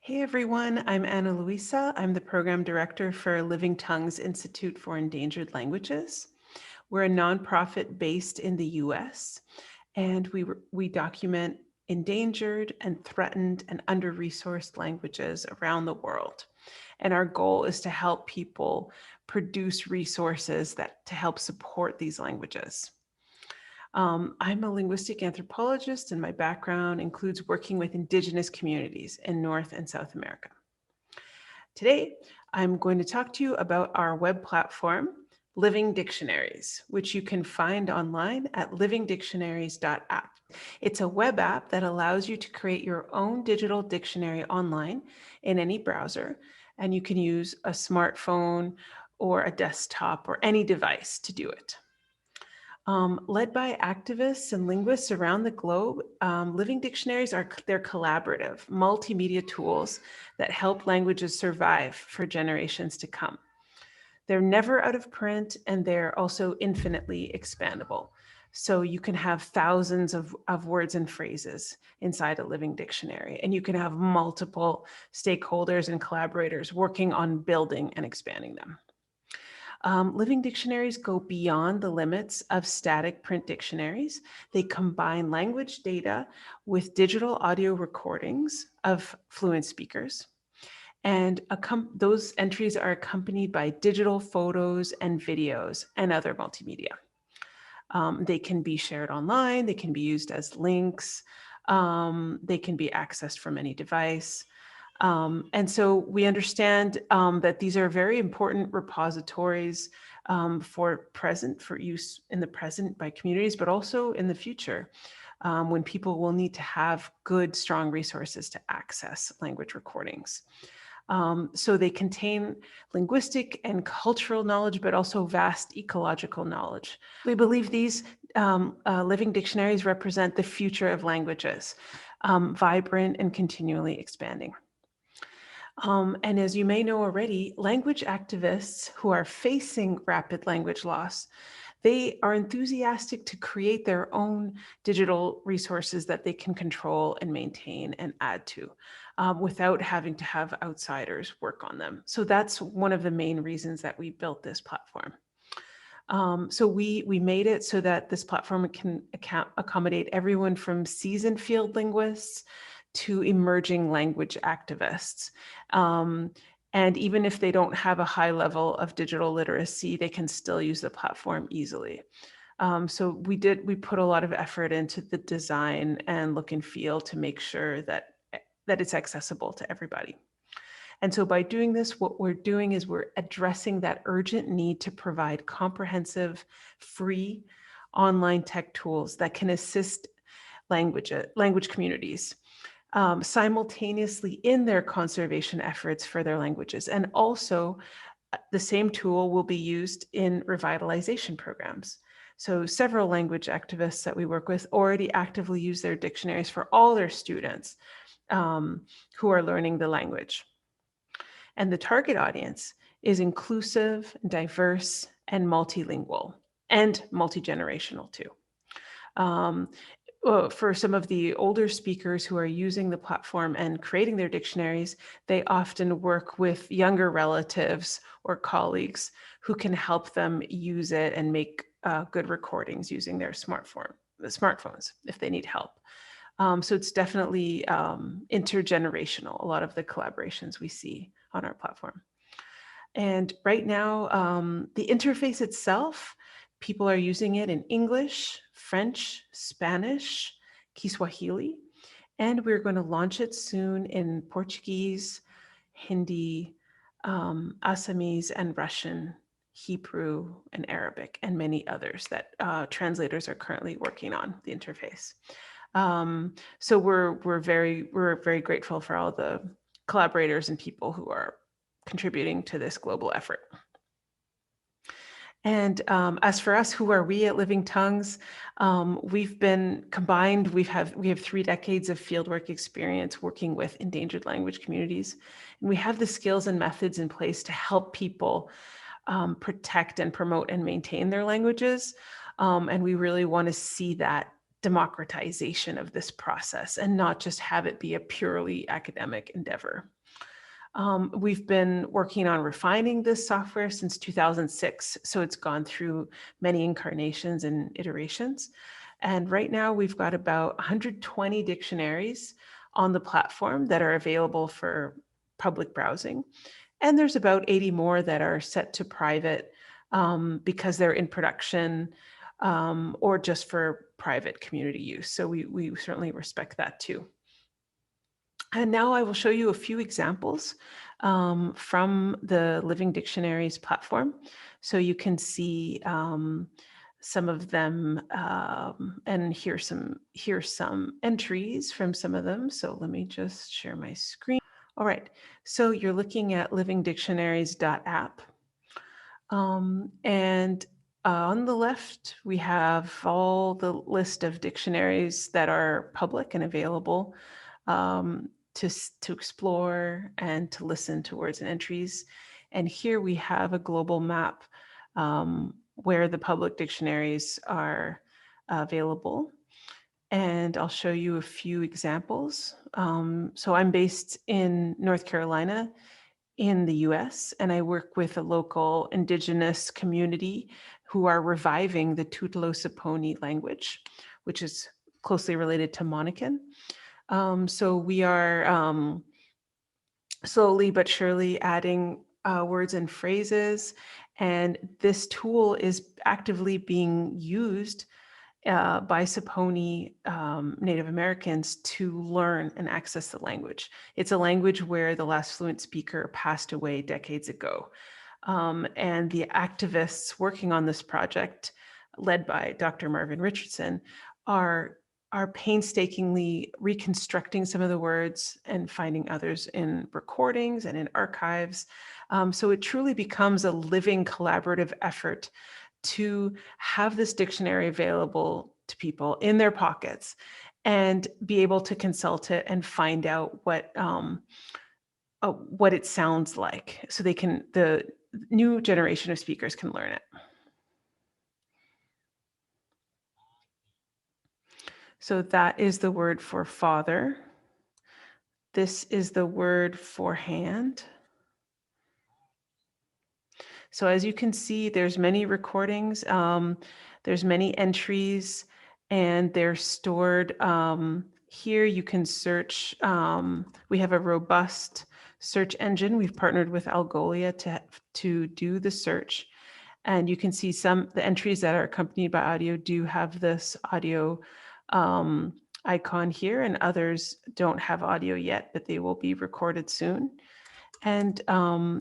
Hey everyone, I'm Luisa. I'm the Program Director for Living Tongues Institute for Endangered Languages. We're a nonprofit based in the US, and we document endangered and threatened and under-resourced languages around the world. And our goal is to help people produce resources to help support these languages. I'm a linguistic anthropologist, and my background includes working with Indigenous communities in North and South America. Today, I'm going to talk to you about our web platform, Living Dictionaries, which you can find online at livingdictionaries.app. It's a web app that allows you to create your own digital dictionary online in any browser, and you can use a smartphone or a desktop or any device to do it. Led by activists and linguists around the globe, Living Dictionaries they're collaborative, multimedia tools that help languages survive for generations to come. They're never out of print, and they're also infinitely expandable. So you can have thousands of words and phrases inside a living dictionary, and you can have multiple stakeholders and collaborators working on building and expanding them. Living dictionaries go beyond the limits of static print dictionaries. They combine language data with digital audio recordings of fluent speakers. And those entries are accompanied by digital photos and videos and other multimedia. They can be shared online. They can be used as links. They can be accessed from any device. And so we understand that these are very important repositories for use in the present by communities, but also in the future when people will need to have good, strong resources to access language recordings. So they contain linguistic and cultural knowledge, but also vast ecological knowledge. We believe these living dictionaries represent the future of languages, vibrant and continually expanding. And as you may know already, language activists who are facing rapid language loss, they are enthusiastic to create their own digital resources that they can control and maintain and add to without having to have outsiders work on them. So that's one of the main reasons that we built this platform. So we made it so that this platform can accommodate everyone from seasoned field linguists to emerging language activists. And even if they don't have a high level of digital literacy, they can still use the platform easily. So we put a lot of effort into the design and look and feel to make sure that it's accessible to everybody. And so by doing this, what we're doing is we're addressing that urgent need to provide comprehensive, free online tech tools that can assist language communities simultaneously in their conservation efforts for their languages. And also, the same tool will be used in revitalization programs. So several language activists that we work with already actively use their dictionaries for all their students who are learning the language. And the target audience is inclusive, diverse, and multilingual, and multi-generational too. For some of the older speakers who are using the platform and creating their dictionaries, they often work with younger relatives or colleagues who can help them use it and make good recordings using their smartphones if they need help. So it's definitely intergenerational, a lot of the collaborations we see on our platform. And right now, the interface itself, people are using it in English, French, Spanish, Kiswahili, and we're going to launch it soon in Portuguese, Hindi, Assamese, and Russian, Hebrew, and Arabic, and many others that translators are currently working on the interface. So we're very grateful for all the collaborators and people who are contributing to this global effort. And as for us, who are we at Living Tongues? We've been combined. We have 3 decades of fieldwork experience working with endangered language communities, and we have the skills and methods in place to help people protect and promote and maintain their languages. And we really want to see that democratization of this process and not just have it be a purely academic endeavor. We've been working on refining this software since 2006, so it's gone through many incarnations and iterations. And right now we've got about 120 dictionaries on the platform that are available for public browsing. And there's about 80 more that are set to private because they're in production or just for private community use. So we certainly respect that too. And now I will show you a few examples from the Living Dictionaries platform. So you can see some of them and here's some entries from some of them. So let me just share my screen. All right, so you're looking at livingdictionaries.app. And on the left, we have all the list of dictionaries that are public and available to explore and to listen to words and entries. And here we have a global map where the public dictionaries are available. And I'll show you a few examples. So I'm based in North Carolina in the US, and I work with a local Indigenous community who are reviving the Tutelosiponi language, which is closely related to Monacan. So we are slowly but surely adding words and phrases, and this tool is actively being used by Saponi Native Americans to learn and access the language. It's a language where the last fluent speaker passed away decades ago. And the activists working on this project, led by Dr. Marvin Richardson, are painstakingly reconstructing some of the words and finding others in recordings and in archives. So it truly becomes a living collaborative effort to have this dictionary available to people in their pockets and be able to consult it and find out what it sounds like, so the new generation of speakers can learn it. So that is the word for father. This is the word for hand. So as you can see, there's many recordings, there's many entries, and they're stored here. You can search. We have a robust search engine. We've partnered with Algolia to do the search. And you can see the entries that are accompanied by audio do have this audio icon here, and others don't have audio yet, but they will be recorded soon. And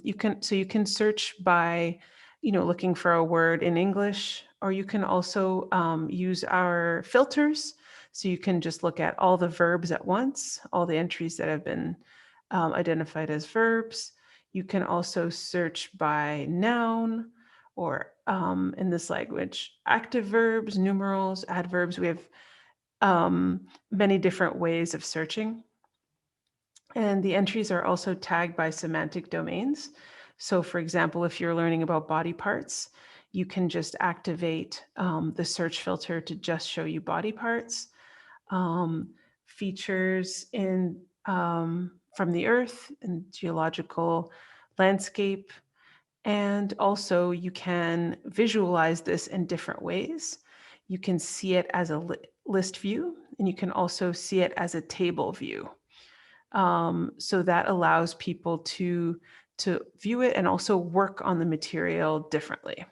you can search by, looking for a word in English, or you can also use our filters. So you can just look at all the verbs at once, all the entries that have been identified as verbs. You can also search by noun, or in this language, active verbs, numerals, adverbs. We have many different ways of searching. And the entries are also tagged by semantic domains. So for example, if you're learning about body parts, you can just activate the search filter to just show you body parts, features from the earth and geological landscape. And also you can visualize this in different ways. You can see it as a list view, and you can also see it as a table view. So that allows people to view it and also work on the material differently.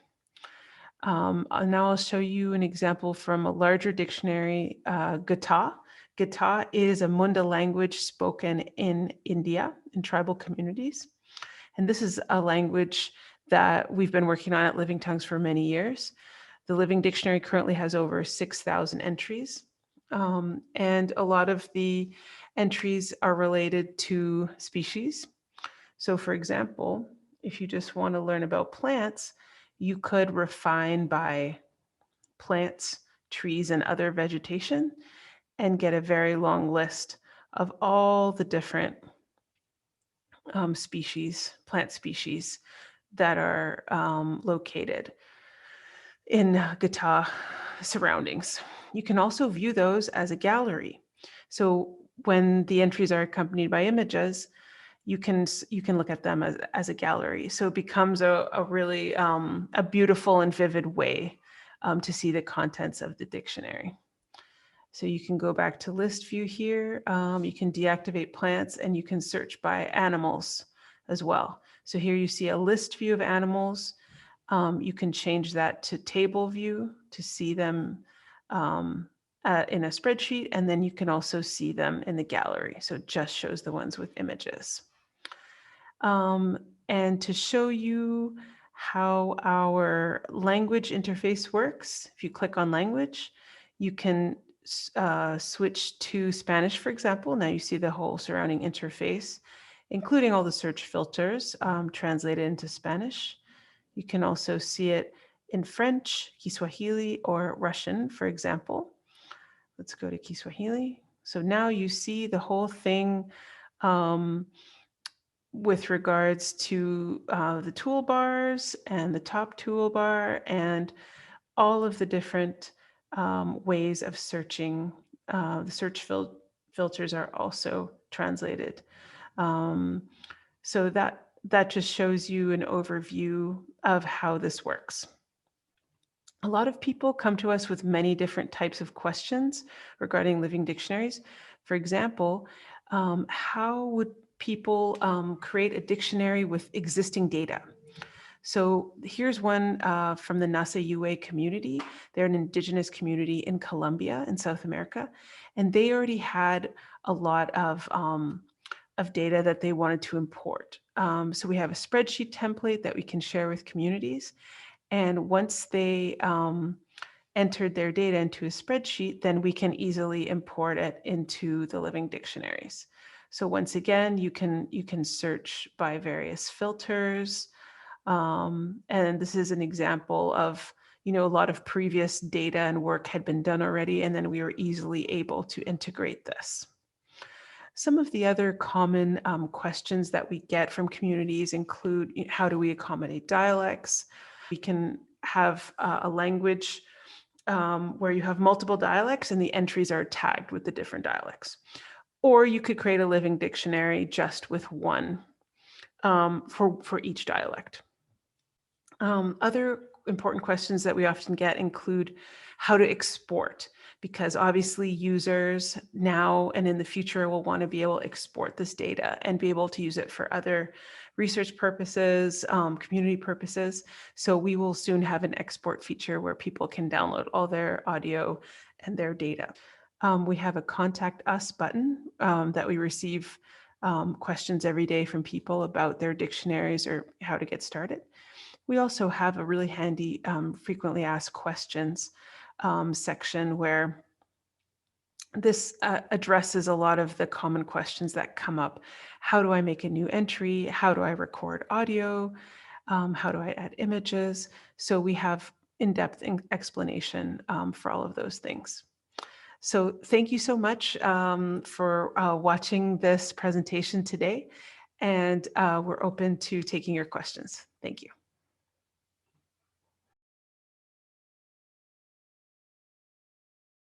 Now I'll show you an example from a larger dictionary, Gata. Gata is a Munda language spoken in India in tribal communities. And this is a language that we've been working on at Living Tongues for many years. The Living Dictionary currently has over 6,000 entries. And a lot of the entries are related to species. So for example, if you just want to learn about plants, you could refine by plants, trees, and other vegetation and get a very long list of all the different plant species that are located in Gata surroundings. You can also view those as a gallery. So when the entries are accompanied by images, you can look at them as a gallery. So it becomes a really a beautiful and vivid way to see the contents of the dictionary. So you can go back to list view here. You can deactivate plants, and you can search by animals as well. So here you see a list view of animals. You can change that to table view to see them in a spreadsheet, and then you can also see them in the gallery. So it just shows the ones with images. And to show you how our language interface works, if you click on language, you can switch to Spanish, for example. Now you see the whole surrounding interface, including all the search filters translated into Spanish. You can also see it in French, Kiswahili, or Russian, for example. Let's go to Kiswahili. So now you see the whole thing with regards to the toolbars and the top toolbar and all of the different ways of searching. The search filters are also translated. So that just shows you an overview of how this works. A lot of people come to us with many different types of questions regarding living dictionaries. For example, how would people create a dictionary with existing data? So here's one from the Nasa UA community. They're an indigenous community in Colombia in South America, and they already had a lot of data that they wanted to import. So we have a spreadsheet template that we can share with communities. And once they entered their data into a spreadsheet, then we can easily import it into the living dictionaries. So once again, you can search by various filters. And this is an example of, a lot of previous data and work had been done already, and then we were easily able to integrate this. Some of the other common questions that we get from communities include, how do we accommodate dialects? We can have a language where you have multiple dialects and the entries are tagged with the different dialects. Or you could create a living dictionary just with one for each dialect. Other important questions that we often get include how to export, because obviously users now and in the future will want to be able to export this data and be able to use it for other research purposes, community purposes. So we will soon have an export feature where people can download all their audio and their data. We have a contact us button that we receive questions every day from people about their dictionaries or how to get started. We also have a really handy frequently asked questions section where this addresses a lot of the common questions that come up. How do I make a new entry? How do I record audio? How do I add images? So we have in-depth explanation for all of those things. So thank you so much for watching this presentation today, and we're open to taking your questions. Thank you.